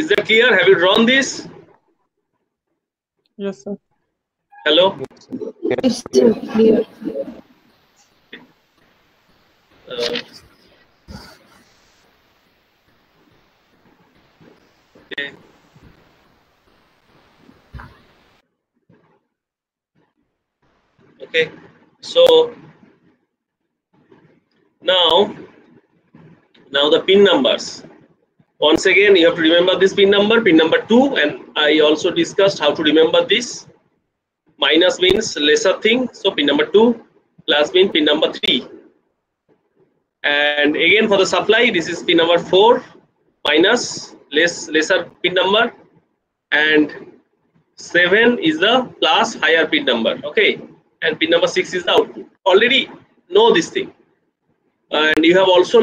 Is that clear? Have you drawn this? Yes, sir. Hello? Yes, sir. Clear. Okay. Okay. So now the pin numbers. Once again, you have to remember this pin number 2, and I also discussed how to remember this. Minus means lesser thing, so pin number 2, plus means pin number 3. And again for the supply, this is pin number 4, minus lesser pin number, and 7 is the plus higher pin number. Okay, and pin number 6 is the output. Already know this thing. And you have also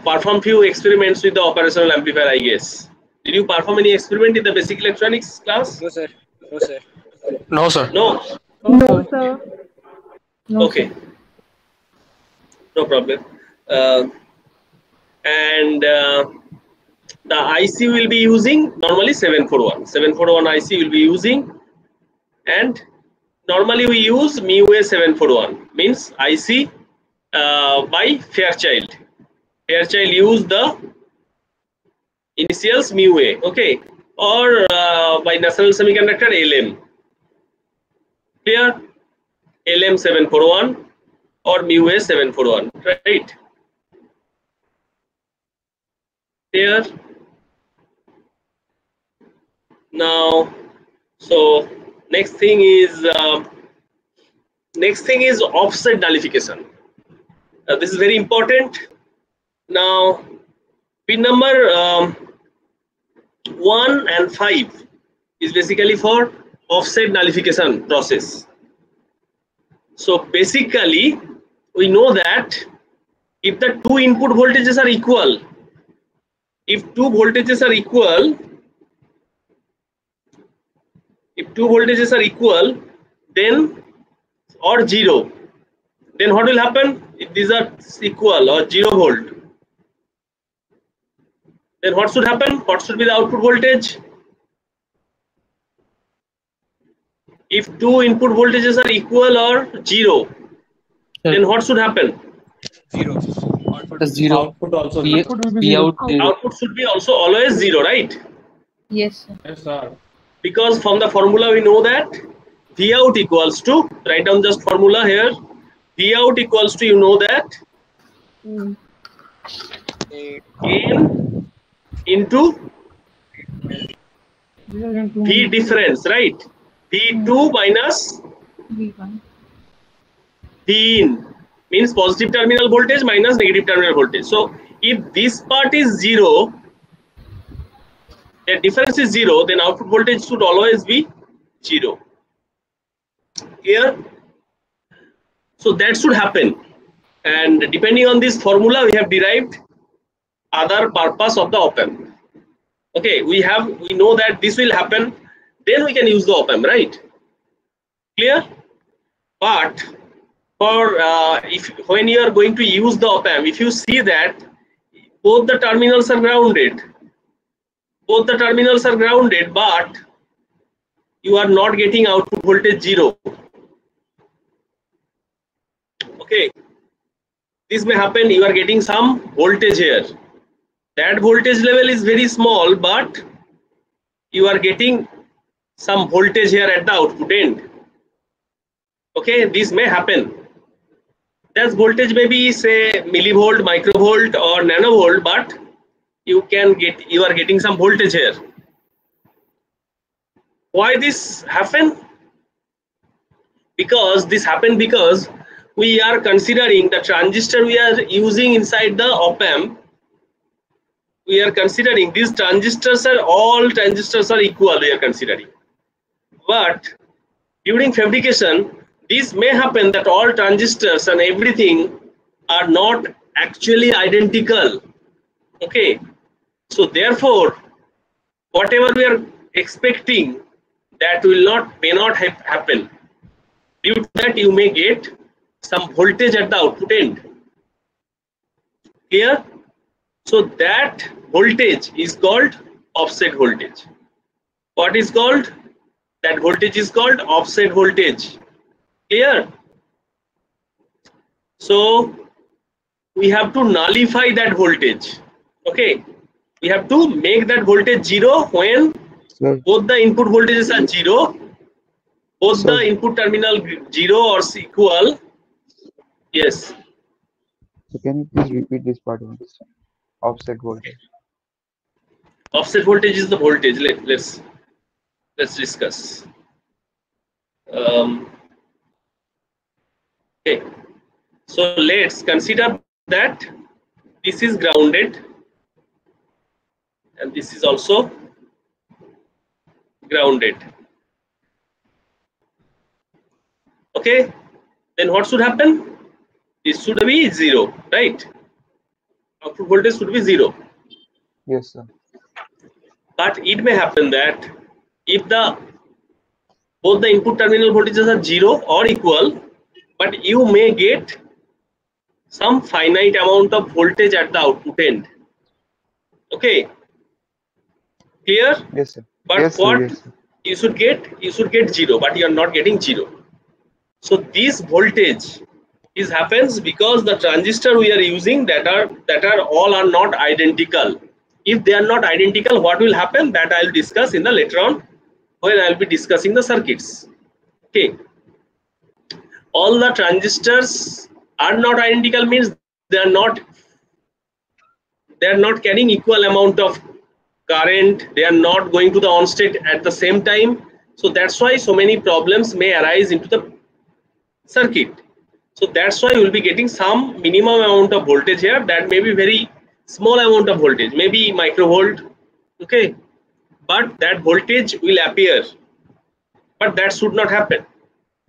performed few experiments with the operational amplifier, I guess. Did you perform any experiment in the basic electronics class? No, sir. No, sir. No, sir. No. No, sir. No, Okay. sir. No problem. The IC will be using normally 741. 741 IC will be using, and normally we use MIUA 741, means IC by Fairchild. Fairchild use the initials MIUA, okay, or by National Semiconductor LM. Clear? LM 741 or MIUA 741, right? Clear? Now, so next thing is offset nullification. This is very important. Now, pin number 1 and 5 is basically for offset nullification process. So basically, we know that if the two input voltages are equal, then or 0, then what will happen? If these are equal or 0 volt, then what should happen? What should be the output voltage? If two input voltages are equal or 0, then what should happen? 0. The 0. Output also. P Output will be zero. Output should be also always 0, right? Yes, sir. Yes, sir. Because from the formula we know that V out equals to, write down just formula here, V out equals to, you know that, gain into V difference, right? V2 minus V1. V in, means positive terminal voltage minus negative terminal voltage. So if this part is 0, the difference is 0, then output voltage should always be 0. Here, so that should happen, and depending on this formula we have derived other purpose of the op-amp. Okay, we know that this will happen, then we can use the op-amp, right? Clear? But for when you are going to use the op-amp, if you see that both the terminals are grounded, but you are not getting output voltage 0. Okay, this may happen. You are getting some voltage here. That voltage level is very small, but you are getting some voltage here at the output end. Okay, this may happen. That voltage may be, say, millivolt, microvolt, or nanovolt, but you are getting some voltage here. Why this happen? Because this happened because we are considering the transistor we are using inside the op-amp. We are considering these transistors are all transistors are equal. We are considering, but during fabrication, this may happen that all transistors and everything are not actually identical. Okay, so therefore, whatever we are expecting, that may not happen. Due to that, you may get some voltage at the output end. Clear? So that voltage is called offset voltage. What is called? That voltage is called offset voltage. Clear? So we have to nullify that voltage. Okay, we have to make that voltage zero when Sir, both the input voltages are zero, both Sir. the input terminal zero or equal. Yes. so can you please repeat this part of this offset voltage? Offset voltage is the voltage. Let's discuss. Okay, so let's consider that this is grounded and this is also grounded. Okay, then what should happen? This should be zero, right? Output voltage should be zero. Yes, sir. But it may happen that if both the input terminal voltages are zero or equal, but you may get some finite amount of voltage at the output end. Okay, clear? Yes, sir. But Yes, sir. what Yes, sir. you should get zero, but you are not getting zero. So this voltage happens because the transistor we are using that are all are not identical. If they are not identical, what will happen? That I will discuss in the later on when I will be discussing the circuits. Okay, all the transistors are not identical means they are not carrying equal amount of current, they are not going to the on state at the same time. So that's why so many problems may arise into the circuit. So that's why you will be getting some minimum amount of voltage here, that may be very small amount of voltage, maybe microvolt. Okay, but that voltage will appear, but that should not happen.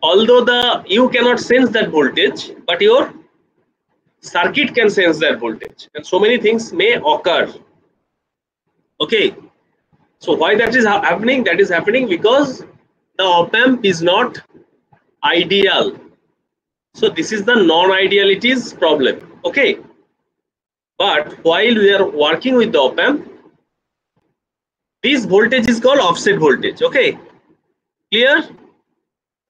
Although you cannot sense that voltage, but your circuit can sense that voltage, and so many things may occur. Okay, so why that is happening? That is happening because the op amp is not ideal. So this is the non-idealities problem. Okay, but while we are working with the op amp, this voltage is called offset voltage. Okay, clear?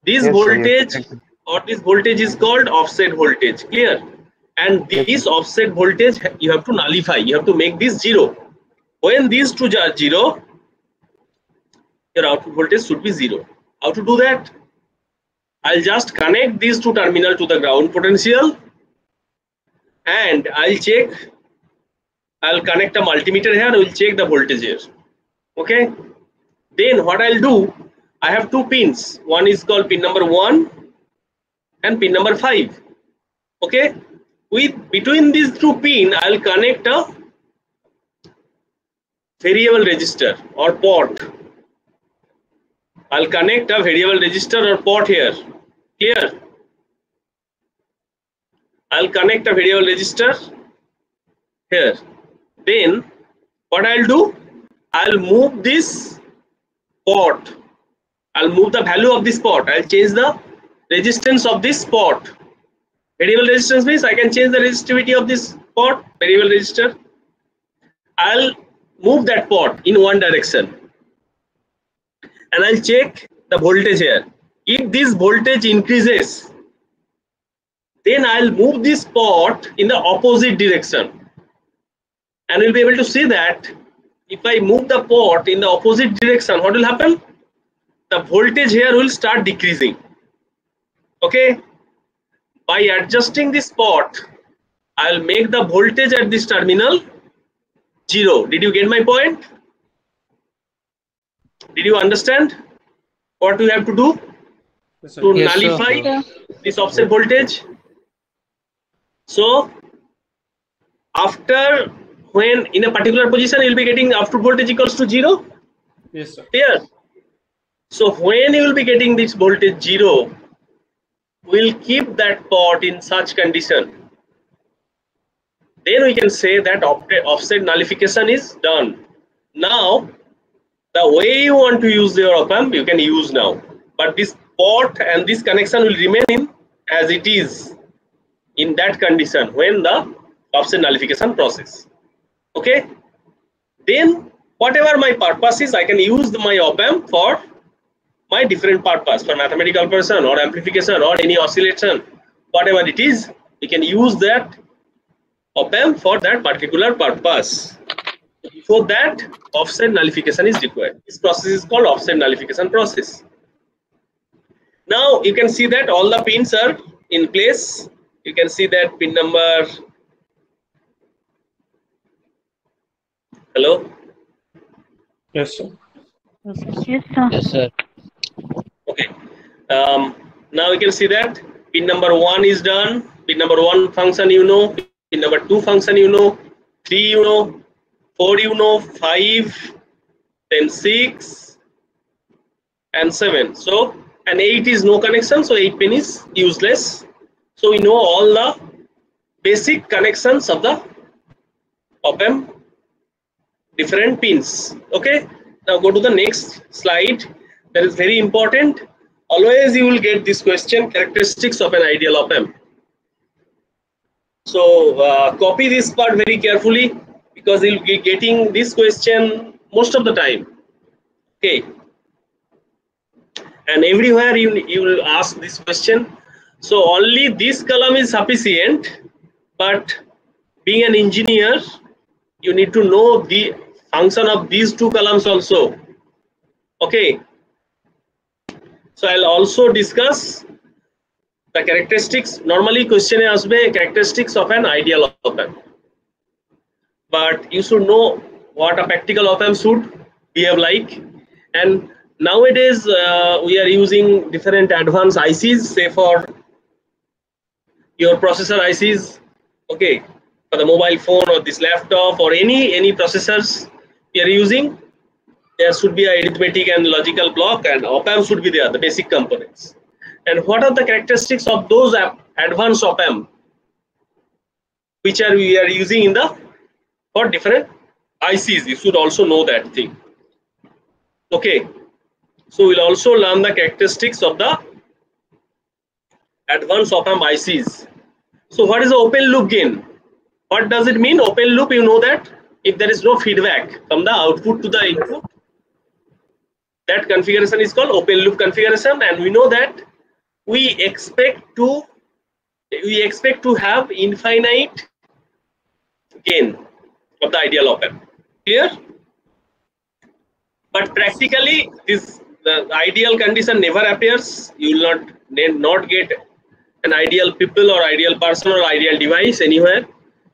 This Yes, sir. voltage Yes, sir. or this voltage is called offset voltage. Clear? And this offset voltage you have to nullify. You have to make this zero. When these two are zero, your output voltage should be zero. How to do that? I'll just connect these two terminals to the ground potential, and I'll connect a multimeter here. We'll check the voltage here. Okay, then what I'll do, I have two pins. One is called pin number 1 and pin number 5. Okay, between these two pins, I'll connect a variable resistor or pot. I'll connect a variable resistor or pot here. Clear? I'll connect a variable resistor here. Then what I'll do, I'll move this pot. I'll move the value of this pot. I'll change the resistance of this pot. Variable resistance means I can change the resistivity of this pot, variable resistor. I'll move that pot in one direction, and I'll check the voltage here. If this voltage increases, then I'll move this pot in the opposite direction, and we'll be able to see that if I move the pot in the opposite direction, what will happen? The voltage here will start decreasing. Okay, by adjusting this pot, I'll make the voltage at this terminal zero. Did you get my point? Did you understand what we have to do to Yes, sir. nullify this offset voltage? So after, when in a particular position, you'll be getting output voltage equals to 0. Yes, sir. Clear? So when you will be getting this voltage 0, we'll keep that pot in such condition. Then we can say that offset nullification is done. Now, the way you want to use your op amp, you can use now. But this pot and this connection will remain as it is in that condition when the offset nullification process. Okay. Then whatever my purpose is, I can use my op-amp for my different purpose, for mathematical person or amplification or any oscillation, whatever it is, we can use that op-amp for that particular purpose. Before that, offset nullification is required. This process is called offset nullification process. Now you can see that all the pins are in place. You can see that pin number. Hello? Yes, sir. Yes, sir. Yes, sir. Okay. Now you can see that pin number 1 is done. Pin number 1 function you know. Pin number 2 function you know. 3 you know. 4 you know. 5, then 6, and 7. So, and 8 is no connection. So 8 pin is useless. So we know all the basic connections of the op-amp, different pins. Okay. Now go to the next slide. That is very important. Always you will get this question, characteristics of an ideal op-amp. So copy this part very carefully, because you'll be getting this question most of the time. Okay. And everywhere you will ask this question. So only this column is sufficient, but being an engineer, you need to know the function of these 2 columns also. Okay. So I'll also discuss the characteristics. Normally question asks characteristics of an ideal op-amp, but you should know what a practical op-amp should behave like. And nowadays we are using different advanced ICs, say for your processor ICs, okay, for the mobile phone or this laptop or any processors we are using. There should be a arithmetic and logical block, and op-amp should be there, the basic components. And what are the characteristics of those advanced op-amp which we are using in the for different ICs? You should also know that thing. Okay, so we'll also learn the characteristics of the advanced op-amp ICs. So what is the open loop gain? What does it mean? Open loop, you know that if there is no feedback from the output to the input, that configuration is called open loop configuration. And we know that we expect to have infinite gain of the ideal op-amp. Clear? But practically the ideal condition never appears. You will not get an ideal people or ideal person or ideal device anywhere.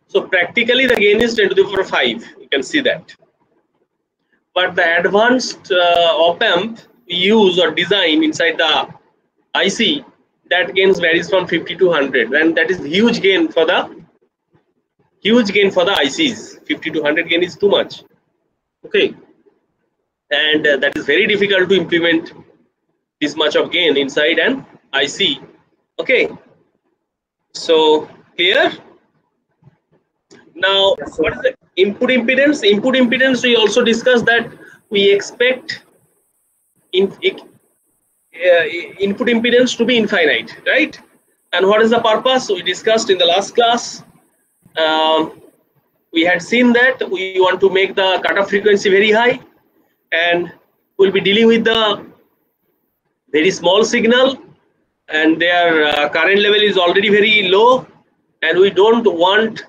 So practically the gain is 10 to the power 5. You can see that. But the advanced op-amp we use or design inside the IC, that gains varies from 50 to 100, and that is huge gain for the ICs. 50 to 100 gain is too much. Okay, and that is very difficult to implement this much of gain inside an IC. Okay, so clear? Now, what is the input impedance? Input impedance, we also discussed that we expect input impedance to be infinite, right? And what is the purpose? We discussed in the last class. We had seen that we want to make the cutoff frequency very high, and we'll be dealing with the very small signal, and their current level is already very low, and we don't want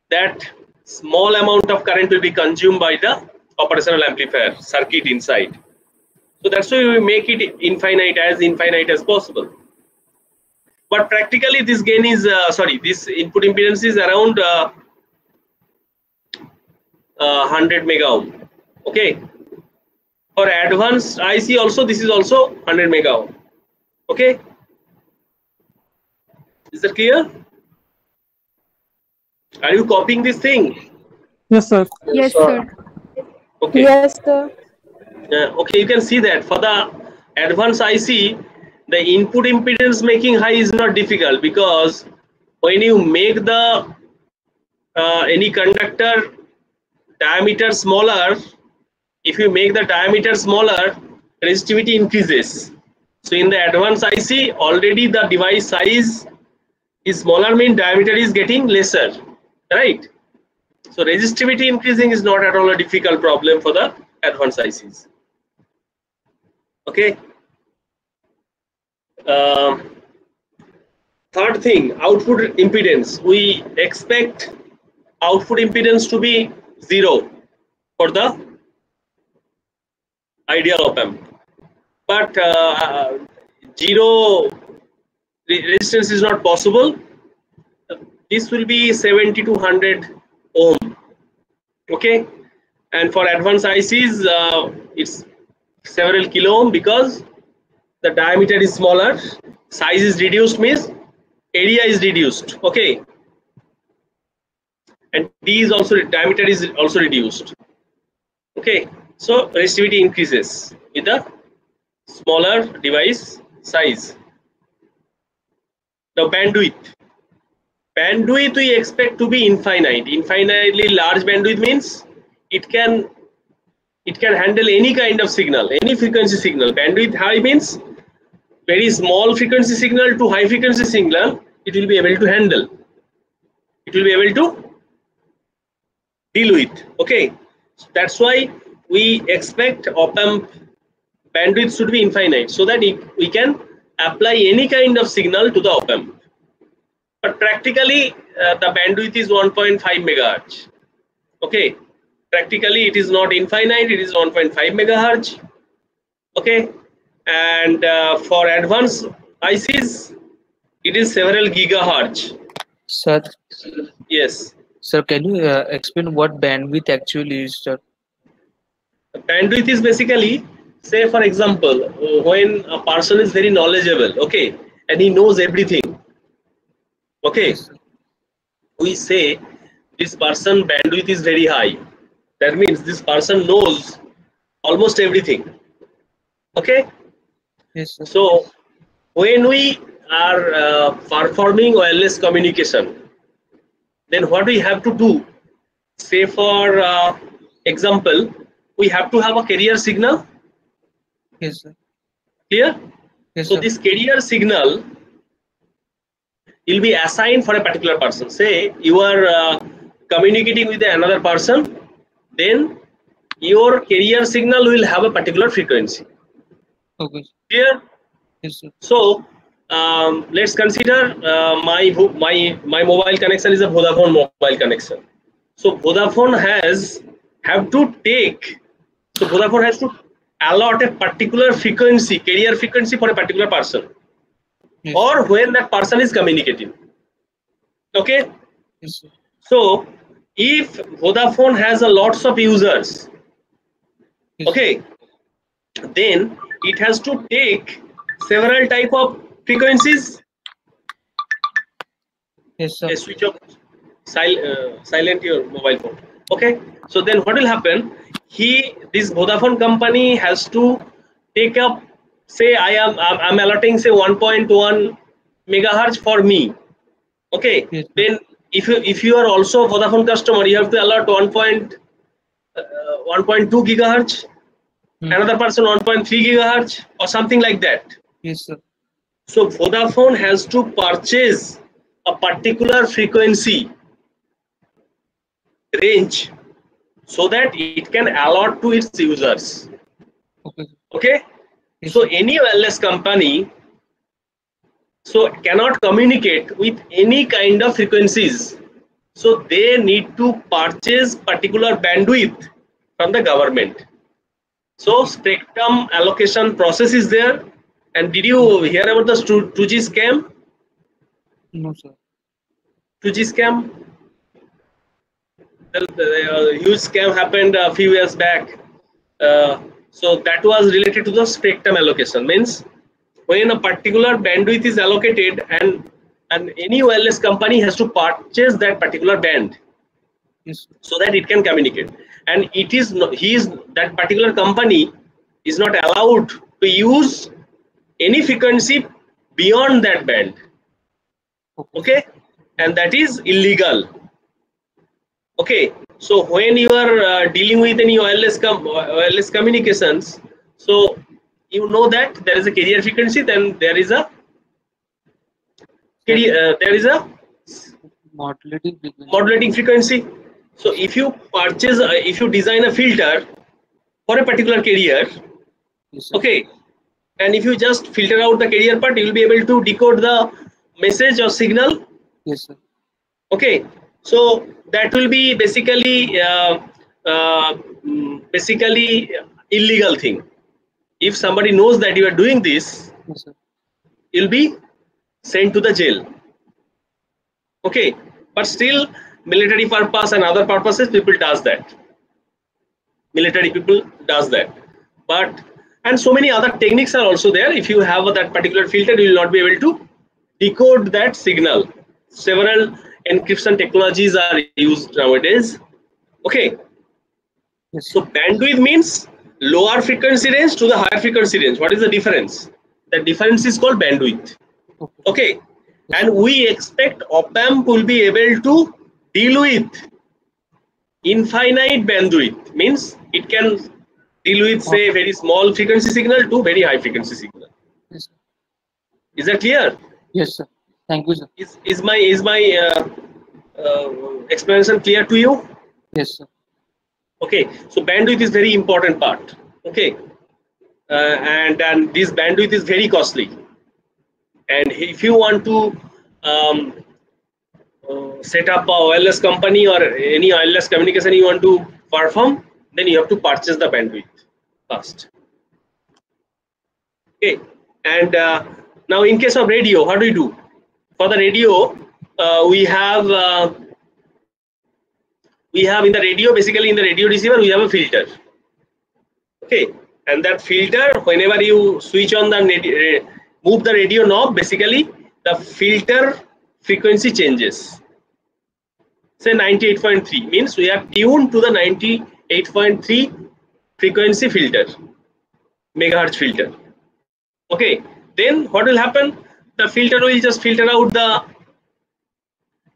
that small amount of current will be consumed by the operational amplifier circuit inside. So that's why we make it infinite as possible. But practically this gain is this input impedance is around 100 mega ohm. Okay. For advanced IC also, this is also 100 mega ohm. Okay. Is that clear? Are you copying this thing? Yes, sir. Yes, sir. Okay. Yes, sir. Okay, you can see that for the advanced IC, the input impedance making high is not difficult, because when you make the any conductor diameter smaller, if you make the diameter smaller, resistivity increases. So in the advanced IC, already the device size is smaller, means diameter is getting lesser, right? So resistivity increasing is not at all a difficult problem for the advanced ICs. Okay. Third thing, output impedance. We expect output impedance to be 0 for the ideal op-amp, but 0 resistance is not possible. This will be 70 to 100 ohm. Okay, and for advanced ICs, it's several kilo ohm because the diameter is smaller, size is reduced, means area is reduced. Okay, and D is also, diameter is also reduced. Okay, so resistivity increases with the smaller device size. Now bandwidth we expect to be infinite. Infinitely large bandwidth means it can handle any kind of signal, any frequency signal. Bandwidth high means very small frequency signal to high frequency signal, it will be able to handle. It will be able to deal with. Okay, so that's why we expect op-amp bandwidth should be infinite, so that we can apply any kind of signal to the op-amp. But practically the bandwidth is 1.5 megahertz. Okay, practically it is not infinite, it is 1.5 megahertz. Okay, and for advanced ICs it is several gigahertz. Sir, Yes. sir, can you explain what bandwidth actually is, sir? Bandwidth is basically, say for example, when a person is very knowledgeable, okay, and he knows everything. Okay, Yes, sir. we say this person bandwidth is very high. That means this person knows almost everything. Okay, Yes, sir. so when we are performing wireless communication, then what we have to do, say for example, we have to have a carrier signal. Yes, sir. Clear? Yes, So sir. this carrier signal will be assigned for a particular person. Say you are communicating with another person, then your carrier signal will have a particular frequency. Okay. Clear? Yes, sir. So let's consider my mobile connection is a Vodafone mobile connection. So Vodafone have to allot a particular frequency, carrier frequency for a particular person, Yes, or when that person is communicating. Okay, yes, sir. so if Vodafone has a lots of users, Yes, okay, then it has to take several type of frequencies. yes, sir. Switch off, silent your mobile phone. Okay, so then what will happen, this Vodafone company has to take up, say I'm allotting say 1.1 megahertz for me. Okay, Yes, sir. then if you are also a Vodafone customer, you have to allot 1.2 gigahertz, another person 1.3 gigahertz or something like that. Yes, sir. So Vodafone has to purchase a particular frequency range so that it can allot to its users. Okay. Okay, Yes, so sir. any wireless company cannot communicate with any kind of frequencies, so they need to purchase particular bandwidth from the government. So spectrum allocation process is there. And did you hear about the 2G scam? No, sir. 2G scam, the huge scam happened a few years back. So that was related to the spectrum allocation. Means when a particular bandwidth is allocated, and any wireless company has to purchase that particular band Yes, sir. so that it can communicate. And it is that particular company is not allowed to use any frequency beyond that band. Okay, and that is illegal. Okay, so when you are dealing with any wireless communications, so you know that there is a carrier frequency, then there is a Modulating frequency. modulating frequency. So if you purchase, if you design a filter for a particular carrier, Yes, sir. okay, and if you just filter out the carrier part, you will be able to decode the message or signal. Yes, sir. Okay, so that will be basically basically illegal thing. If somebody knows that you are doing this, Yes, sir. you'll be sent to the jail. Okay, but still military purpose and other purposes people does that. Military people does that, but and so many other techniques are also there. If you have that particular filter, you will not be able to decode that signal. Several encryption technologies are used nowadays. Okay, Yes, so sir. bandwidth means lower frequency range to the higher frequency range. What is the difference? The difference is called bandwidth. Okay. Okay, Yes, and we expect op-amp will be able to deal with infinite bandwidth, means it can deal with say very small frequency signal to very high frequency signal. Yes, sir. Is that clear? Yes, sir. Thank you, sir. Is my explanation clear to you? Yes, sir. Okay, so bandwidth is very important part. Okay, and this bandwidth is very costly. And if you want to set up a wireless company or any wireless communication you want to perform, then you have to purchase the bandwidth first. Okay, and now in case of radio, how do you do? For the radio, we have in the radio, basically in the radio receiver we have a filter. Okay, and that filter, whenever you switch on the move the radio knob, basically the filter frequency changes. Say 98.3 means we have tuned to the 98.3 frequency filter, megahertz filter. Okay, then what will happen? The filter will just filter out the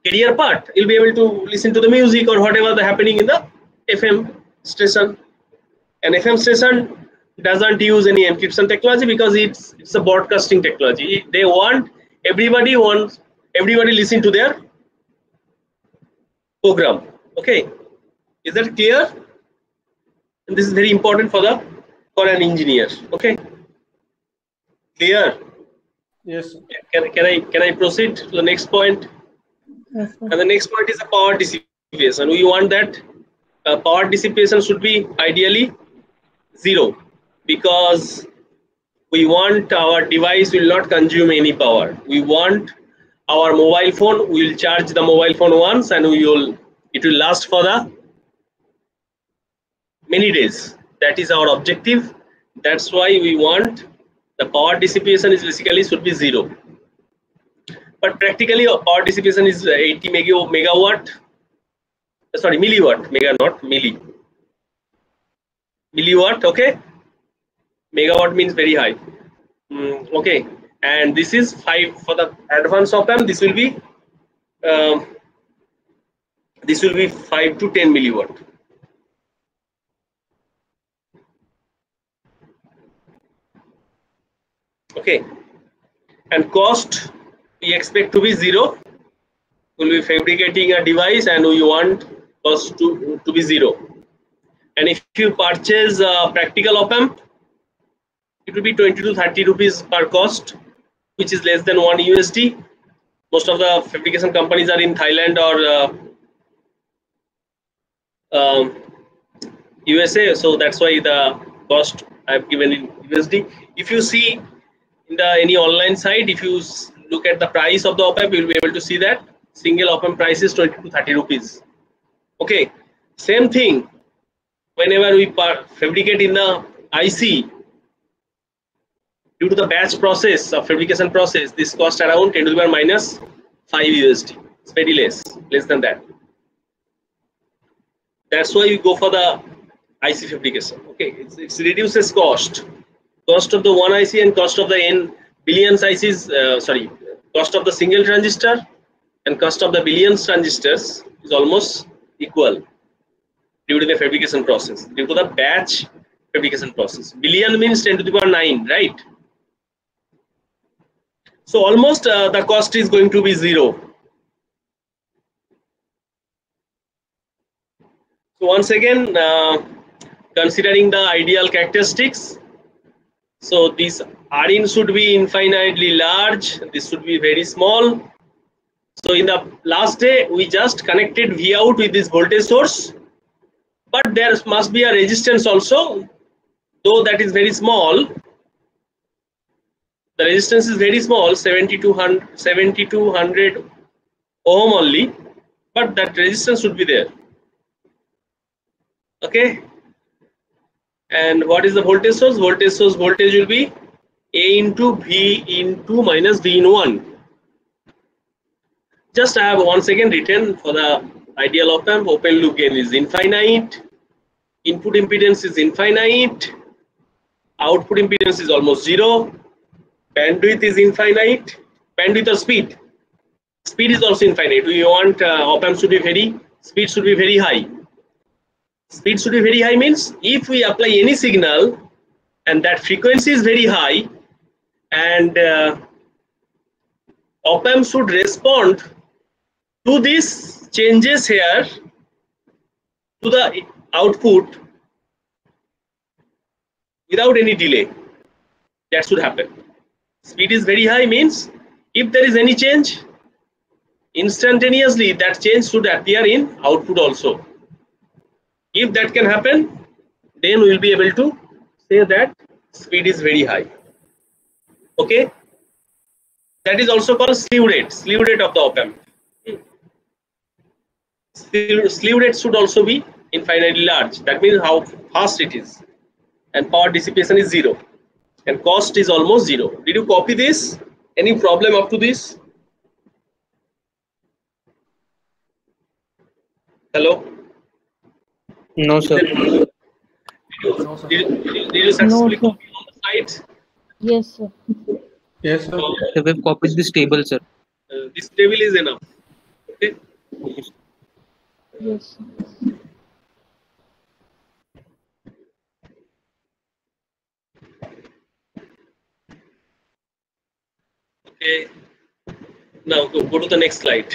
carrier part. You'll be able to listen to the music or whatever the happening in the FM station. An FM station doesn't use any encryption technology because it's a broadcasting technology. They want everybody listen to their program. Okay, is that clear? And this is very important for an engineer. Okay, clear? Yes, sir. Can I proceed to the next point? Yes, sir. And the next point is the power dissipation. We want that power dissipation should be ideally 0, because we want our device will not consume any power. We want our mobile phone, we will charge the mobile phone once and it will last for the many days. That is our objective. That's why we want the power dissipation is basically should be 0. But practically power dissipation is 80 megawatt. Sorry, milliwatt, mega not milli. Milliwatt, okay. Megawatt means very high. Okay, and this is 5 for the advanced op-amp. This will be 5 to 10 milliwatt. Okay, and cost we expect to be 0. We'll be fabricating a device and we want cost to be 0. And if you purchase a practical op-amp, it will be 20 to 30 rupees per cost, which is less than 1 USD. Most of the fabrication companies are in Thailand or USA, so that's why the cost I've given in USD. If you see in the any online site, if you look at the price of the op-amp, you will be able to see that single op-amp price is 20 to 30 rupees. Okay, same thing. Whenever we fabricate in the IC, due to the batch process of fabrication process, this cost around 10 to the power minus 5 USD. It's very less than that. That's why we go for the IC fabrication. Okay, it reduces cost of the one IC and cost of the n billions ICs. Cost of the single transistor and cost of the billions transistors is almost equal due to the fabrication process, due to the batch fabrication process. Billion means 10 to the power 9, right? So almost the cost is going to be 0. So once again, considering the ideal characteristics, so this Rin should be infinitely large, this should be very small. So in the last day, we just connected V out with this voltage source, but there must be a resistance also, though that is very small. The resistance is very small, 7200 ohm only, but that resistance should be there. Okay. And what is the voltage source? Voltage source voltage will be A into V into minus V in 1. Just I have once again written for the ideal op amp, open loop gain is infinite, input impedance is infinite, output impedance is almost 0, bandwidth is infinite, bandwidth or speed. Speed is also infinite. We want op amp should be speed should be very high. Speed should be very high means if we apply any signal and that frequency is very high, and op amp should respond to these changes here to the output without any delay. That should happen. Speed is very high means if there is any change, instantaneously that change should appear in output also. If that can happen, then we will be able to say that speed is very high. Okay, that is also called slew rate of the op amp. Slew rate should also be infinitely large. That means how fast it is, and power dissipation is 0, and cost is almost 0. Did you copy this? Any problem up to this? Hello? No, sir. Did you successfully copy all the slides? Yes, sir. Yes, sir. So we've copied this table, sir. This table is enough. Okay. Yes, sir. Okay. Now go to the next slide.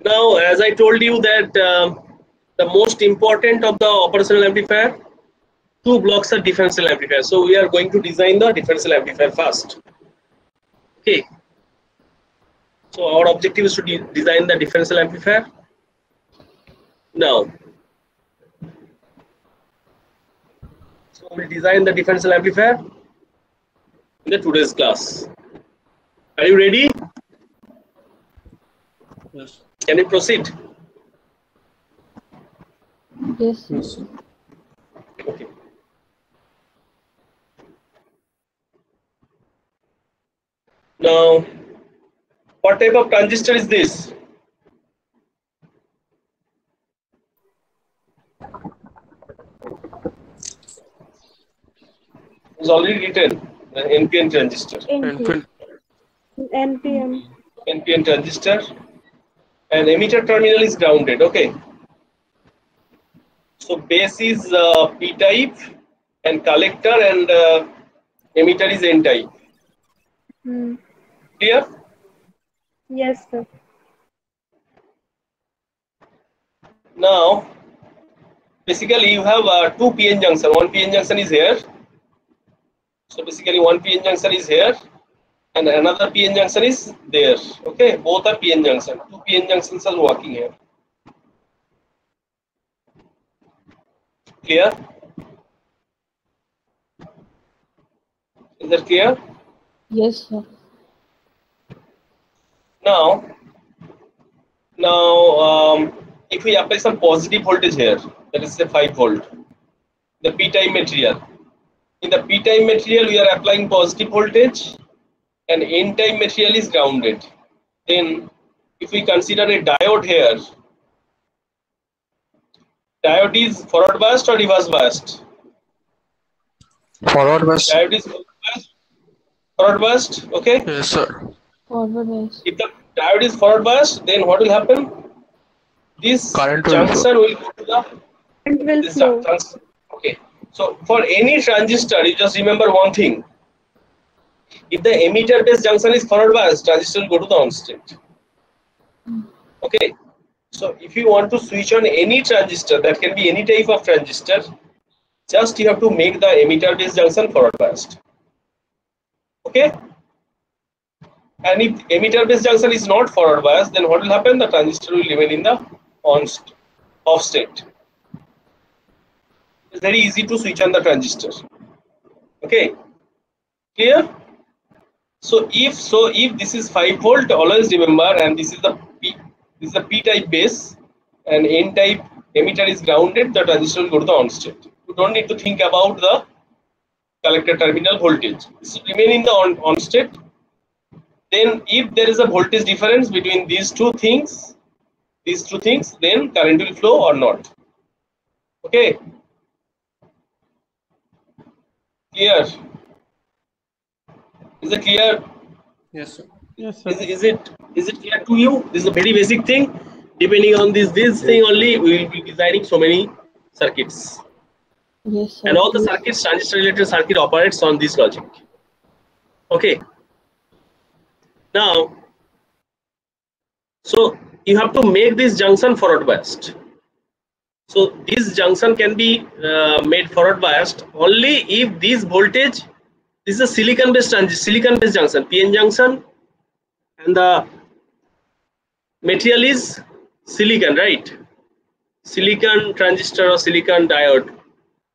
Now, as I told you that the most important of the operational amplifier, 2 blocks are differential amplifier. So we are going to design the differential amplifier first. Okay. So our objective is to design the differential amplifier. Now, so we design the differential amplifier in the today's class. Are you ready? Yes. Can we proceed? Yes, sir. Yes, sir. Okay. Now, what type of transistor is this? It's already written, the NPN transistor. NPM. NPN transistor, and emitter terminal is grounded. Okay. So base is P type, and collector and emitter is N type. Clear? Yes, sir. Now, basically you have 2 PN junction. One PN junction is here. So basically one PN junction is here, and another PN junction is there. Okay, both are PN junction. 2 PN junctions are working here. Clear? Is that clear? Yes, sir. Now, if we apply some positive voltage here, that is say 5 volt, the p-type material. In the p-type material, we are applying positive voltage, and n-type material is grounded. Then, if we consider a diode here, diode is forward biased or reverse biased? Forward bias. Diode is forward biased. Okay. Yes, sir. Forward bias. If the diode is forward biased, then what will happen? This Current will junction will go to the Current will this flow. junction. Okay. So for any transistor, you just remember one thing. If the emitter base junction is forward biased, transistor will go to the on state. Okay, so if you want to switch on any transistor, that can be any type of transistor, just you have to make the emitter base junction forward biased. Okay, and if emitter base junction is not forward biased, then what will happen? The transistor will remain in the off state. It's very easy to switch on the transistor. Okay, clear? So if this is 5 volt, always remember, and this is the P type base, and N type emitter is grounded, the transistor will go to the on state. You don't need to think about the collector terminal voltage. This will remain in the on state. Then if there is a voltage difference between these two things, then current will flow or not. Okay, clear? Is it clear? Yes, sir. Yes, sir. Is it clear to you? This is a very basic thing. Depending on this thing only, we will be designing so many circuits. Yes, sir. And all the circuits, transistor related circuit operates on this logic. Okay. Now, so you have to make this junction forward biased. So this junction can be made forward biased only if this voltage, this is a silicon based junction, PN junction, and the material is silicon, right? Silicon transistor or silicon diode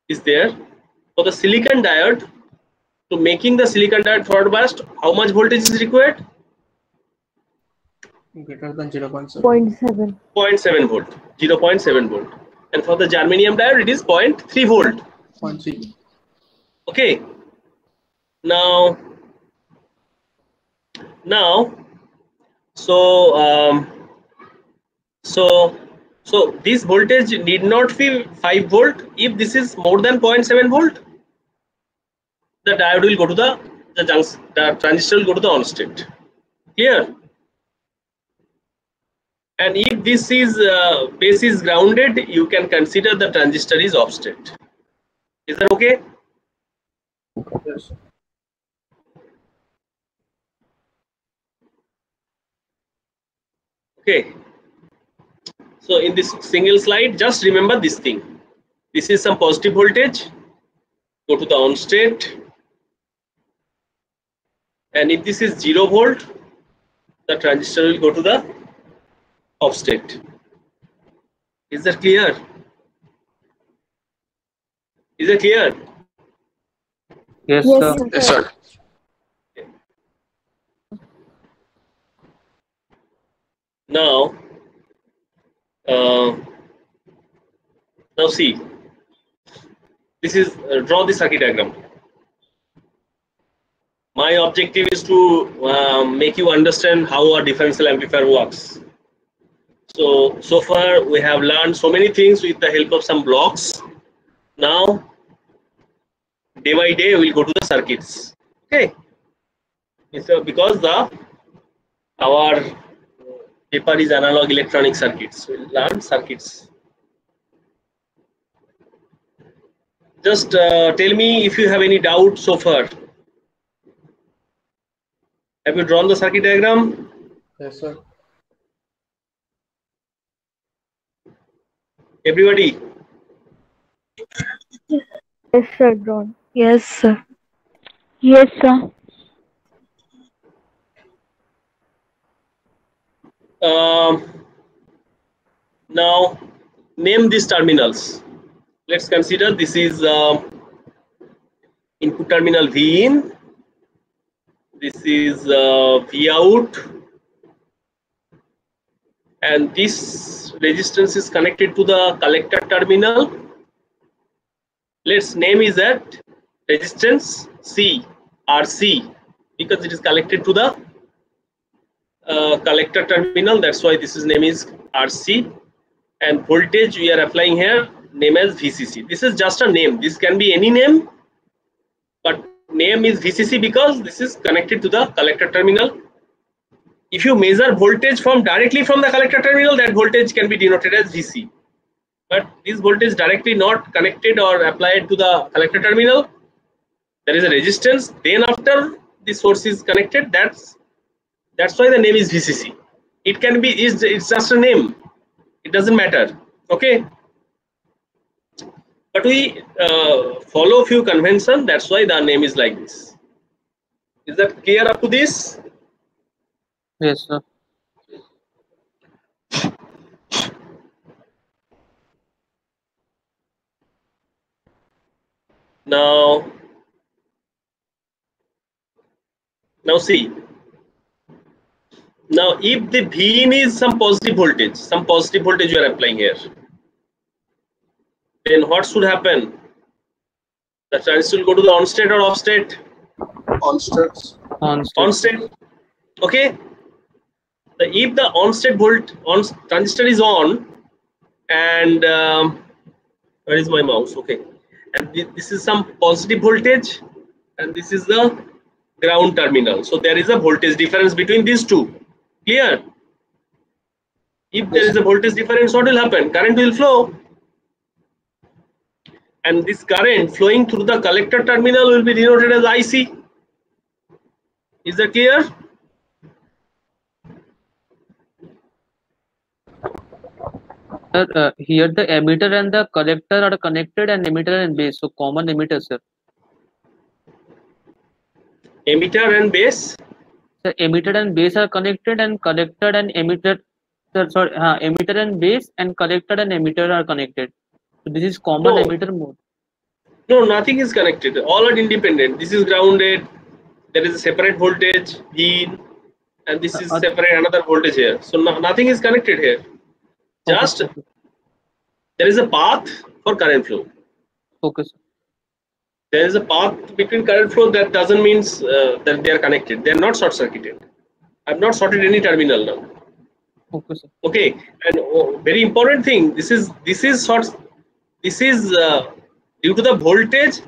is there. For the silicon diode, to making the silicon diode forward biased, how much voltage is required? Greater than 0.7. 0.7. 0.7 volt, 0.7 volt. And for the germanium diode, it is 0.3 volt. 0.3. Okay. Now, so this voltage need not be 5 volt. If this is more than 0.7 volt, the diode will go to the transistor will go to the on state. Clear? And if this is base is grounded, you can consider the transistor is off state. Is that okay? Yes. Okay. So in this single slide, just remember this thing. This is some positive voltage. Go to the on state. And if this is 0 volt, the transistor will go to the off state. Is that clear? Is it clear? Yes, Yes, sir. sir. Yes, sir. Now see, this is draw the circuit diagram. My objective is to make you understand how a differential amplifier works. So far we have learned so many things with the help of some blocks. Now day by day we will go to the circuits. Okay, so because our paper is analog electronic circuits, we will learn circuits. Just tell me if you have any doubt so far. Have you drawn the circuit diagram? Yes, sir. Everybody? Yes, sir. Drawn. Yes, sir. Yes, sir. Now name these terminals. Let's consider this is input terminal V in, this is V out, and this resistance is connected to the collector terminal. Let's name is that resistance C, RC, because it is connected to the collector terminal. That's why this is name is RC, and voltage we are applying here name as VCC. This is just a name. This can be any name, but name is VCC because this is connected to the collector terminal. If you measure voltage directly from the collector terminal, that voltage can be denoted as VC. But this voltage directly not connected or applied to the collector terminal, there is a resistance. Then after the source is connected, that's why the name is VCC. It can be, it's just a name. It doesn't matter. Okay. But we follow a few convention. That's why the name is like this. Is that clear up to this? Yes, sir. Now see. Now, if the V in is some positive voltage you are applying here, then what should happen? The transistor will go to the on state or off state? On states. On state. On state. Okay. If the on state transistor is on, and where is my mouse? Okay. And this is some positive voltage, and this is the ground terminal. So there is a voltage difference between these two. Clear? If there is a voltage difference, what will happen? Current will flow. And this current flowing through the collector terminal will be denoted as IC. Is that clear? Sir, here the emitter and the collector are connected, and emitter and base. So common emitter, sir. Emitter and base. The emitter and base are connected, and collector and emitter. Sorry, emitter and base and collector and emitter are connected. So this is common No. emitter mode. No, nothing is connected. All are independent. This is grounded. There is a separate voltage V, and this is separate another voltage here. So nothing is connected here. Just there is a path for current flow. Okay, sir. There is a path between current flow. That doesn't mean that they are connected. They are not short circuited. I have not sorted any terminal now. Okay, sir. Okay, and very important thing. This is due to the voltage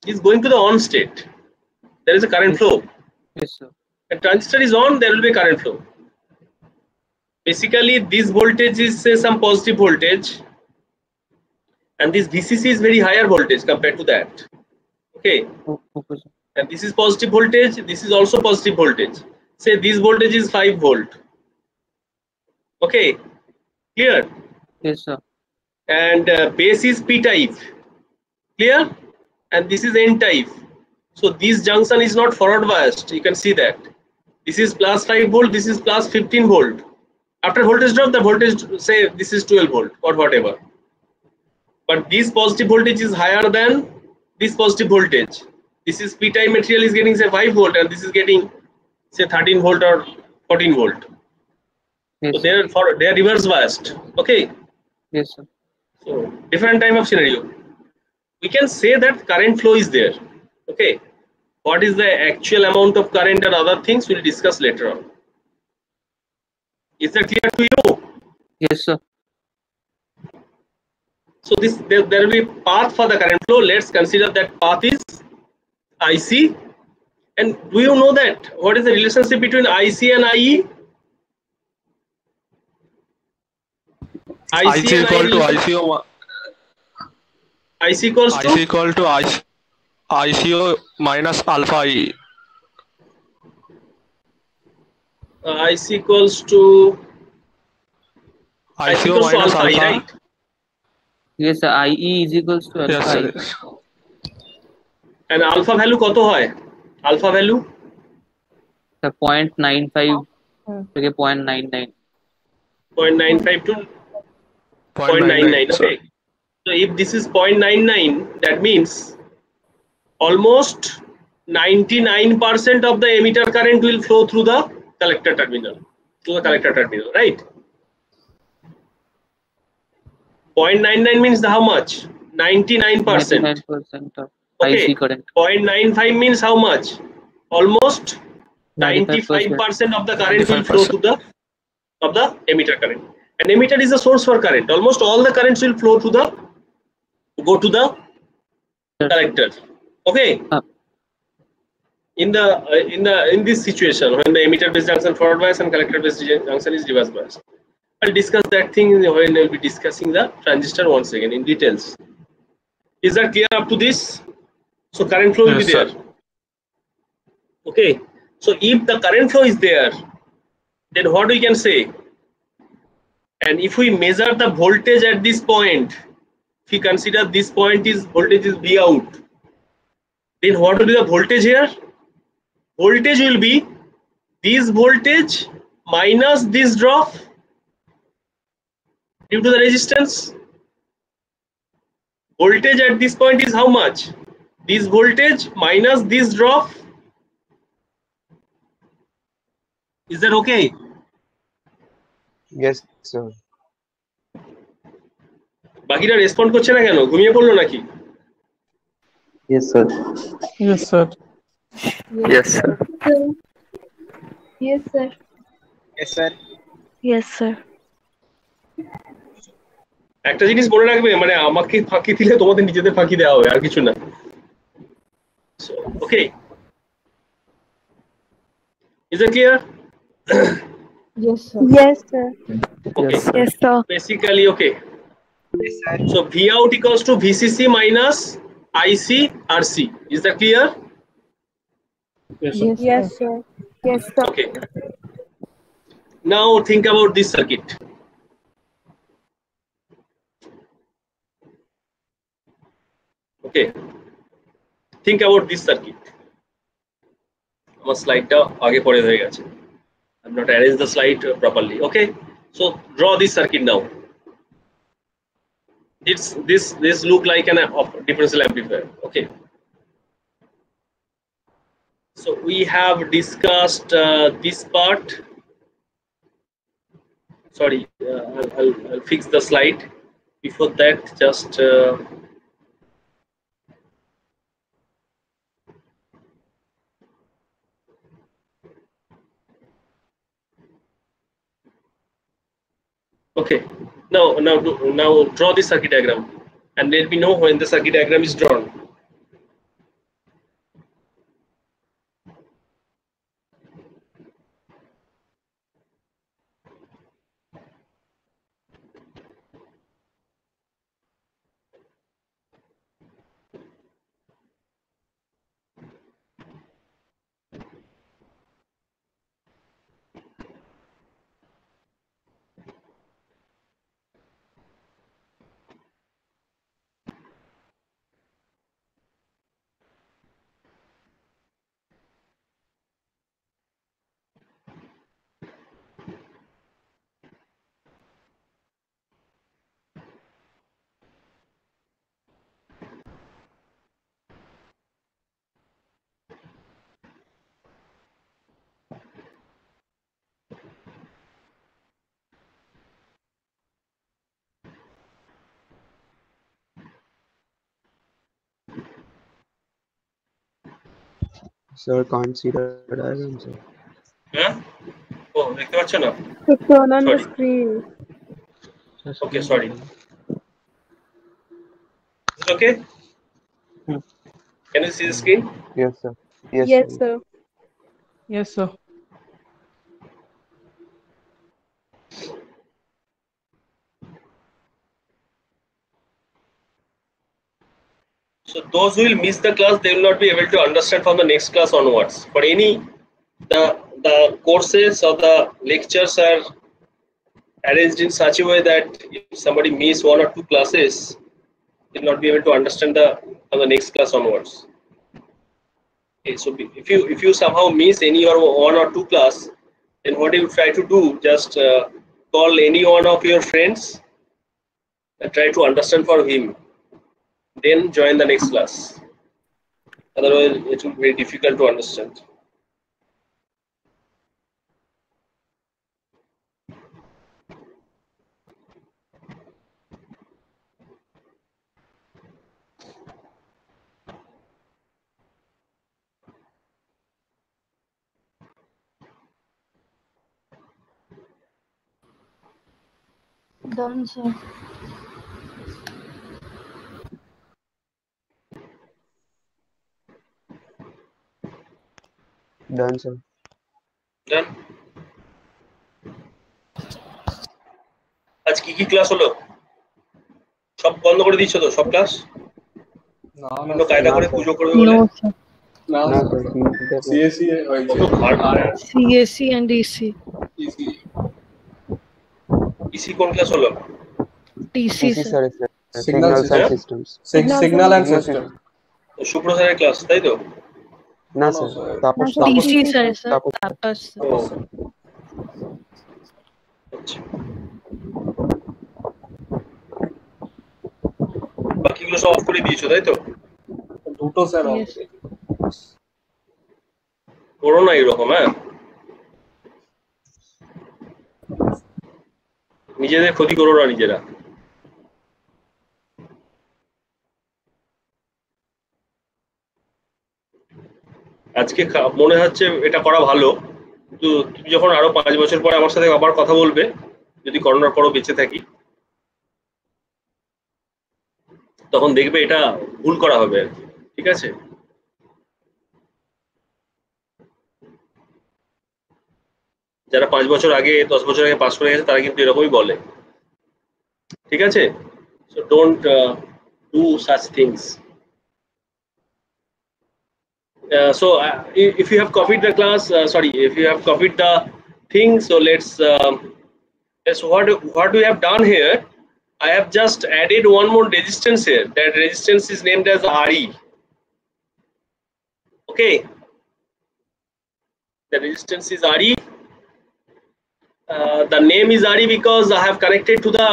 is going to the on state. There is a current flow. Yes, sir. A transistor is on, there will be current flow. Basically, this voltage is say some positive voltage, and this VCC is very higher voltage compared to that. Okay, Okay, sir. and this is positive voltage. This is also positive voltage. Say this voltage is 5 volt. Okay, clear? Yes, sir. And base is P type. Clear? And this is N type. So this junction is not forward biased. You can see that. This is plus 5 volt. This is plus 15 volt. After voltage drop, the voltage, say this is 12 volt or whatever. But this positive voltage is higher than this positive voltage. This is P type material is getting say 5 volt, and this is getting say 13 volt or 14 volt. Yes, So they are reverse biased. Okay. yes, sir. So different type of scenario. We can say that current flow is there. Okay. What is the actual amount of current and other things we'll discuss later on. Is that clear to you? Yes, sir. So there will be path for the current flow. Let's consider that path is IC. And do you know that what is the relationship between IC and IE? IC equal to ICO. IC equals to IC equal to ICO minus alpha E. IC equals to ICO minus alpha, alpha. right? Yes, sir. IE is equals to Yes, alpha. sir. And alpha value কত হয়? Alpha value? The 0.95 to 0.99. 0.95 to 0.99. Okay. So if this is 0.99, that means almost 99% of the emitter current will flow through the collector terminal. Right? 0.99 means how much? 99%. 99% of Okay. IC current. 0.95 means how much? Almost 95%. 95% of the current will flow through the emitter current. And emitter is the source for current. Almost all the currents will flow to go to the collector. Okay. In this situation, when the emitter based junction forward bias and collector based junction is reverse bias, I'll discuss that thing when we'll be discussing the transistor once again in details. Is that clear up to this? So current flow will be there. Sir. Okay. So if the current flow is there, then what we can say? And if we measure the voltage at this point, if we consider this point is voltage is V out, then what will be the voltage here? Voltage will be this voltage minus this drop due to the resistance. Voltage at this point is how much? This voltage minus this drop. Is that okay? Yes, sir. বাকিরা respond করছে না কেন? ঘুমিয়ে পড়লো নাকি? Yes, sir. Yes, sir. Yes, sir. Yes, sir. Yes, sir. Yes, sir. একটা জিনিস মনে রাখবে, মানে আমাকে ফাঁকি দিলে তোমাদের নিজেদের ফাঁকি দেওয়া হবে, আর কিছু না। ওকে, is it clear? Yes, sir. Yes, sir. Okay, Yes, sir. basically okay. Yes, sir. So V out equals to VCC minus IC RC. Is that clear? Yes, Yes, sir. Yes, sir. Okay. Now think about this circuit. Okay. Think about this circuit. আমার স্লাইডটা আগে পরে হয়ে গেছে। I've not arranged the slide properly. Okay. So draw this circuit now. This look like an differential amplifier. Okay. So we have discussed this part. Sorry, I'll fix the slide. Before that, just okay. Now draw the circuit diagram, and let me know when the circuit diagram is drawn. Sir, can't see the diagram, sir. Huh? Oh, দেখতে পাচ্ছ না? It's shown on the Sorry. screen. Okay, sorry. Is it okay? Can you see the screen? Yes, sir. Yes, Yes, sir. Yes, sir. So those who will miss the class, they will not be able to understand from the next class onwards. For any, the courses or the lectures are arranged in such a way that if somebody miss one or two classes, they will not be able to understand from the next class onwards. Okay, so if you somehow miss any or one or two class, then what you try to do, just call any one of your friends and try to understand for him. Then join the next class. Otherwise, it will be very difficult to understand. Done, sir. Done, sir. Done. আজ কি class হলো? সব বন্ধ করে দিচ্ছ তো সব class? না কায়দা করে পুজো করবে বলে? No, sir. না No, sir. CSE হয়েছে কত ঘাট CSE and EC. Easy. EC কোন ক্লাস হলো? TC, DC, sir. sir. Signal Signals and system. systems. Signal and Signal system. শুক্র স্যারের ক্লাস, তাই তো? না No, sir, sir. Tapas No, Tapas TC, sir, sir. Tapas Tapas, sir. ও sir. আচ্ছা, বাকিগুলো সব অফ করে দিয়েছো, তাই তো? দুটো স্যার Yes. করো না এরকম, হ্যাঁ, নিজেদের ক্ষতি করো না নিজেরা। আজকে মনে হচ্ছে এটা করা ভালো, কিন্তু তুমি যখন আরো 5 বছর পরে আমার সাথে আবার কথা বলবে, যদি করোনার পরও বেঁচে থাকি, তখন দেখবে এটা ভুল করা হবে আর কি। ঠিক আছে? যারা 5 বছর আগে 10 বছর আগে পাস করে গেছে তারা কিন্তু এরকমই বলে। ঠিক আছে? So don't do such things. If you have copied the class, if you have copied the thing, so let's what we have done here. I have just added one more resistance here. That resistance is named as RE. Okay, the resistance is RE. The name is RE because I have connected to the,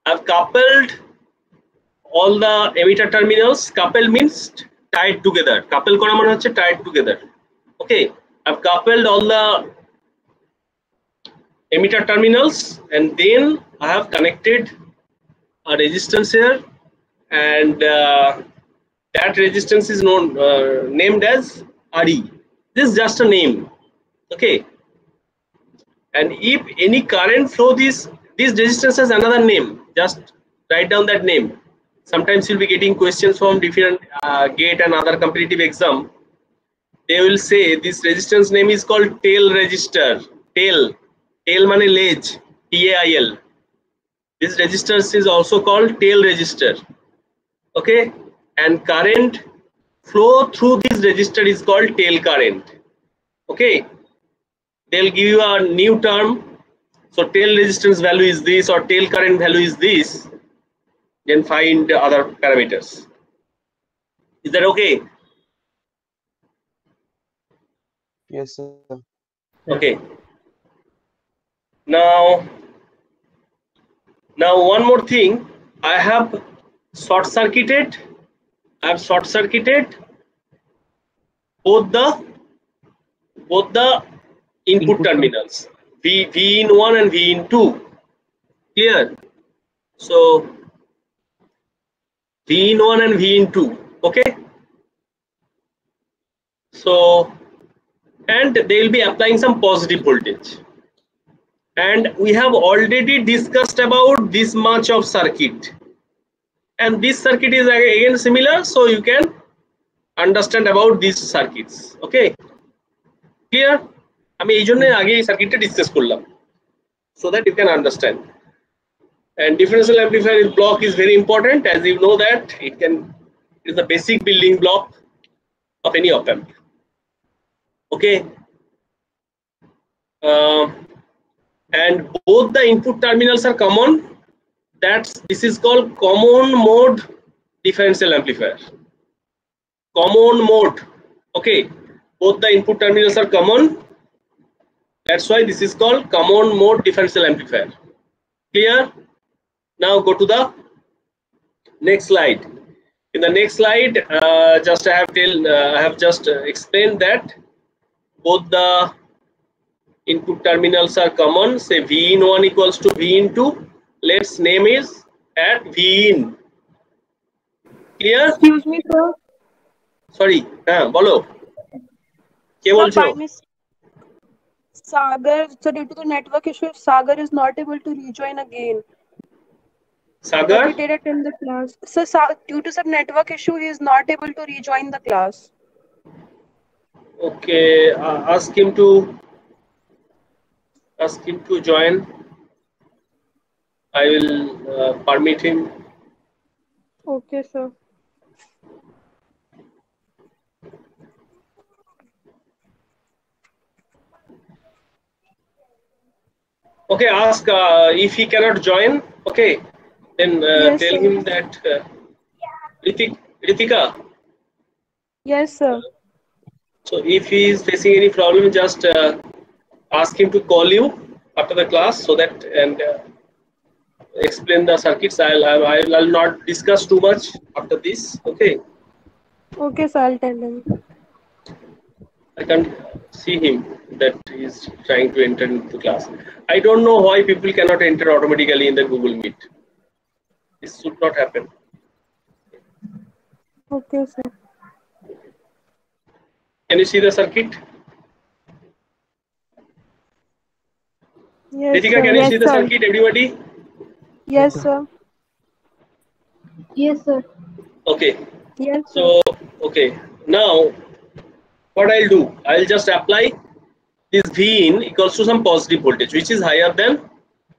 I've coupled all the emitter terminals. Couple means tied together. Couple kora mane hocche tied together. Okay, I've coupled all the emitter terminals and then I have connected a resistance here, and that resistance is known named as RE. This is just a name. Okay, and if any current flow, this resistance has another name. Just write down that name. Sometimes you'll be getting questions from different GATE and other competitive exam. They will say this resistance name is called tail resistor. Tail mane ledge, TAIL. This resistance is also called tail resistor. Okay, and current flow through this resistor is called tail current. Okay, they'll give you a new term. So tail resistance value is this, or tail current value is this. Then find other parameters. Is that okay? Yes, sir. Okay. Now one more thing. I have short circuited both the input terminals, V in 1 and V in 2. Clear? So V in 1 and V in 2. Okay. So, and they will be applying some positive voltage. And we have already discussed about this much of circuit. And this circuit is again similar, so you can understand about these circuits. Okay. Clear? আমি এই জন্য আগে এই সার্কিটটা discuss করলাম, so that you can understand. And differential amplifier block is very important, as you know that it is the basic building block of any op amp. Okay. And both the input terminals are common. This is called common mode differential amplifier. Common mode. Okay, both the input terminals are common. That's why this is called common mode differential amplifier. Clear? Now go to the next slide. In the next slide, I have just explained that both the input terminals are common. Say V in 1 equals to V in 2. Let's name is at V in. Clear? Excuse me, sir. Sorry, bolo. Ke Sir, bolcho? by mistake, Sagar, so due to the network issue, Sagar is not able to rejoin again. But Sagar? he did it in the class. So, due to some network issue, he is not able to rejoin the class. Okay, ask him to join. I will permit him. Okay, sir. Okay, ask if he cannot join. Okay, then Yes, tell sir. him that Ritika. Yes, sir. So if he is facing any problem, just ask him to call you after the class so that and explain the circuits. I'll not discuss too much after this. Okay, Okay, sir, I'll tell him. I can't see him that he's trying to enter into class. I don't know why people cannot enter automatically in the Google Meet. This should not happen. Okay, sir. Can you see the circuit? Yes, Ritika, sir. can you Yes, see the sir. circuit, everybody? Yes, sir. Yes, sir. Okay, Yes, sir. so, okay, now what I'll do, I'll just apply this V in equals to some positive voltage, which is higher than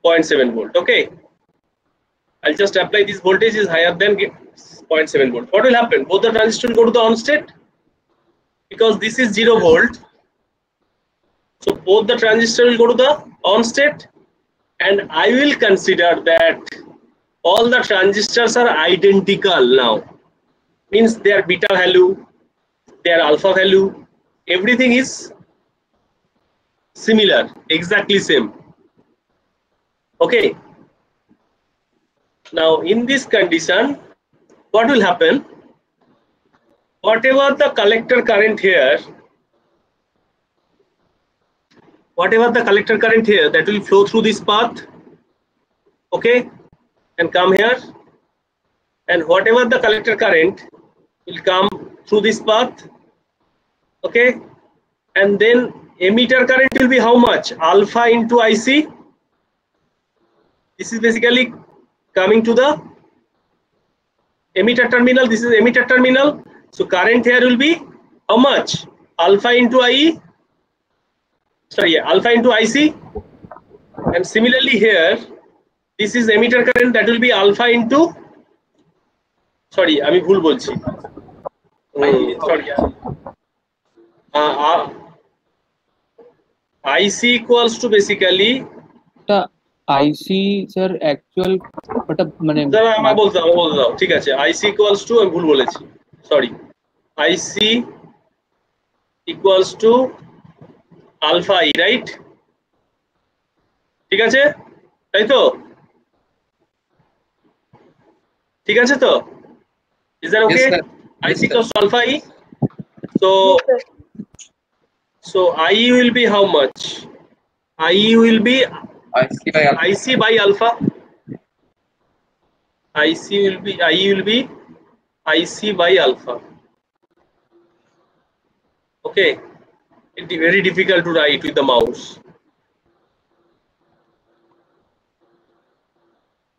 0.7 volt, okay? I'll just apply this voltage is higher than 0.7 volt. What will happen? Both the transistors will go to the on state because this is 0 volt. So both the transistors will go to the on state, and I will consider that all the transistors are identical now. Means their beta value, their alpha value, everything is similar, exactly same. Okay. Now in this condition, what will happen? Whatever the collector current here, that will flow through this path, okay, and come here, and whatever the collector current will come through this path, okay, and then emitter current will be how much? Alpha into IC. This is basically coming to the emitter terminal. This is emitter terminal. So current here will be how much? Alpha into IE. Sorry, yeah, alpha into IC. And similarly here, this is emitter current, that will be alpha into. Sorry, I mean bhul bolchi. Sorry, IC equals to basically. IC sir actual but মানে আমি বলতে দাও ঠিক আছে IC equals to আমি ভুল বলেছি sorry IC equals to alpha E, right? ঠিক আছে তাই তো ঠিক আছে তো is that okay? Yes, IC equals to alpha E. So IE will be how much? IE will be IC by alpha. IE will be IC by alpha. Okay, it's very difficult to write with the mouse.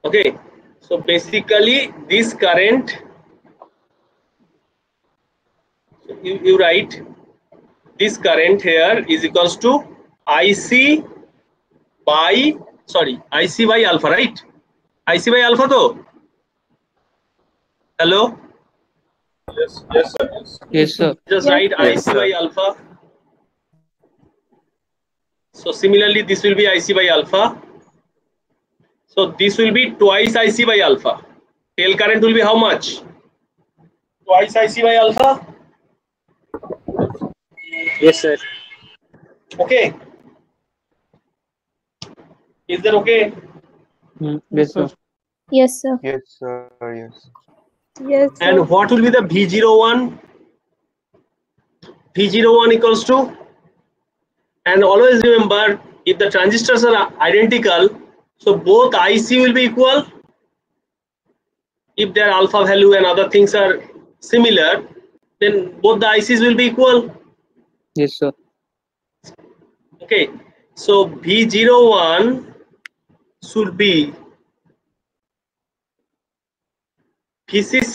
Okay, so basically this current, you write this current here is equals to IC by alpha, right? IC by alpha though. Hello? yes sir Just write IC by alpha. So similarly this will be IC by alpha. So this will be twice IC by alpha. Tail current will be how much? Twice IC by alpha. Yes, sir. Okay. Is that okay? yes sir Yes, sir. Yes, sir. Yes. Yes, sir. And what will be the V01? V01 equals to, and always remember, if the transistors are identical, so both IC will be equal. If their alpha value and other things are similar, then both the ICs will be equal. yes sir Okay, so V01 should be VCC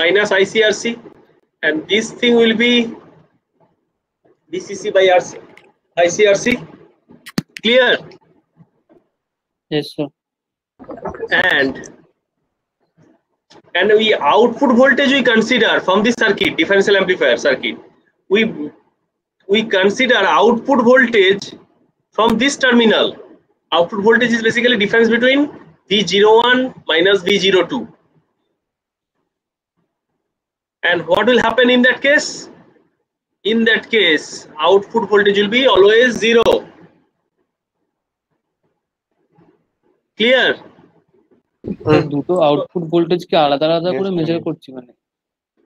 minus ICRC, and this thing will be VCC by ICRC. Clear? yes sir And we output voltage we consider from this circuit, differential amplifier circuit. We consider output voltage from this terminal. Output voltage is basically difference between V01 minus V02. And what will happen in that case? In that case, output voltage will be always 0. Clear? দুটো output voltage কে আলাদা আলাদা করে measure করছি মানে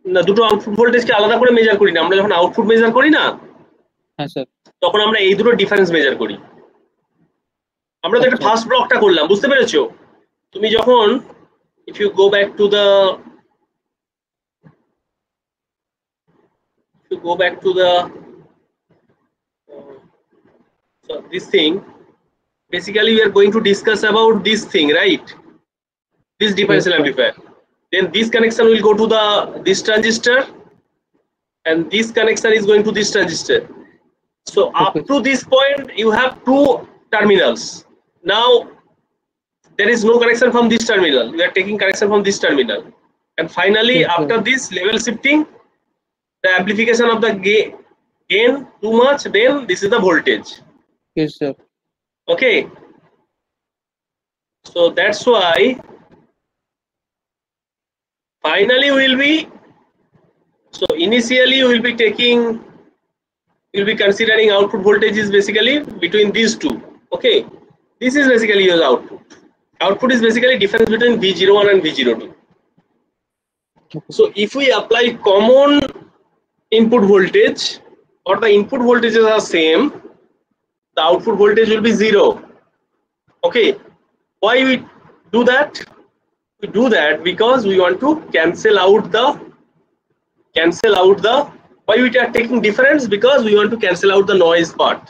না, দুটো output voltage কে আলাদা করে মেজার করি না। আমরা যখন আউটপুট মেজার করি না, হ্যাঁ স্যার তখন আমরা এই দুটো ডিফারেন্স মেজার করি। আমরা তো একটা ফার্স্ট ব্লকটা করলাম, বুঝতে পেরেছো? তুমি যখন if you go back to the so this thing, basically we are going to discuss about this thing, right? This differential amplifier. Then this connection will go to this transistor, and this connection is going to this transistor. So up to this point you have two terminals. Now there is no connection from this terminal, we are taking connection from this terminal, and finally after this level shifting, the amplification of the gain too much, then this is the voltage. yes sir Okay, so that's why finally initially we will be considering output voltage is basically between these two. Okay, this is basically your output is basically difference between V01 and V02. So if we apply common input voltage, or the input voltages are same, the output voltage will be 0. Okay, why we do that? We do that because we want to cancel out the why we are taking difference, because we want to cancel out the noise part.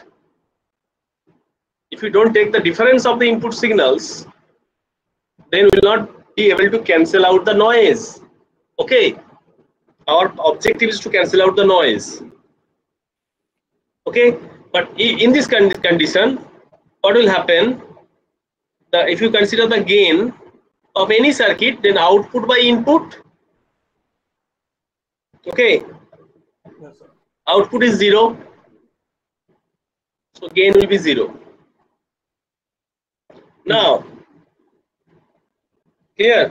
If we don't take the difference of the input signals, then we will not be able to cancel out the noise. Okay, our objective is to cancel out the noise. Okay, but in this condition, what will happen? If you consider the gain of any circuit, then output by input, okay, output is 0, so gain will be 0. Now here,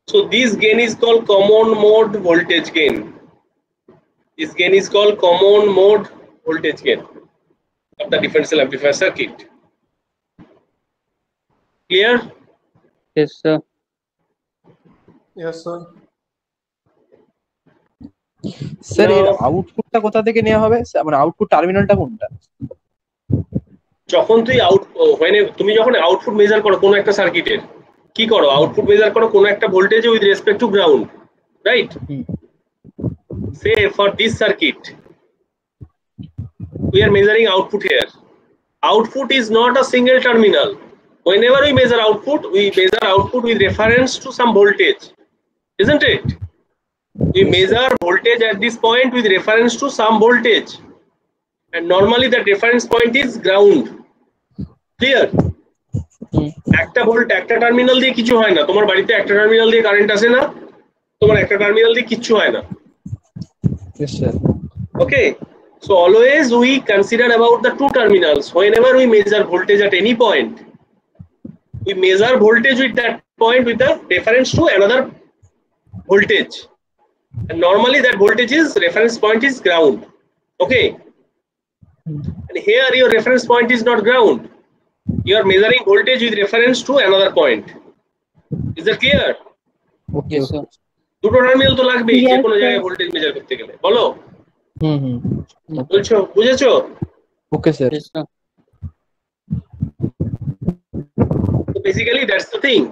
so this gain is called common mode voltage gain. This gain is called common mode voltage gain of the differential amplifier circuit. Clear? yes sir Yes, sir. Sir এর Now, আউটপুটটা কোথা থেকে নেওয়া হবে, মানে output টার্মিনালটা কোনটা? যখন তুমি যখন আউটপুট মেজার করো কোনো একটা সার্কিটের, কি করো? আউটপুট মেজার করো কোনো একটা ভোল্টেজে with respect to ground, right? Say for this circuit we are measuring output here. Output is not a single terminal. Whenever we measure output with reference to some voltage, isn't it? We measure voltage at this point with reference to some voltage, and normally that reference point is ground. Clear? একটা terminal দিয়ে কিছু হয় না। তোমার বাড়িতে একটা terminal দিয়ে current আসে না, তোমার একটা টার্মিনাল দিয়ে কিচ্ছু হয় না। yes sir Okay, so always we consider about the two terminals. Whenever we measure voltage at any point, we measure voltage with that point with the reference to another voltage, and normally that voltage is reference point is ground. Okay, and here your reference point is not ground, you are measuring voltage with reference to another point. Is that clear? okay yes sir দুটো terminal তো লাগবেই যে Yes, কোনো sir. জায়গায় voltage measure করতে গেলে। বলো, হুম বুঝেছো? Okay sir yes sir So basically that's the thing.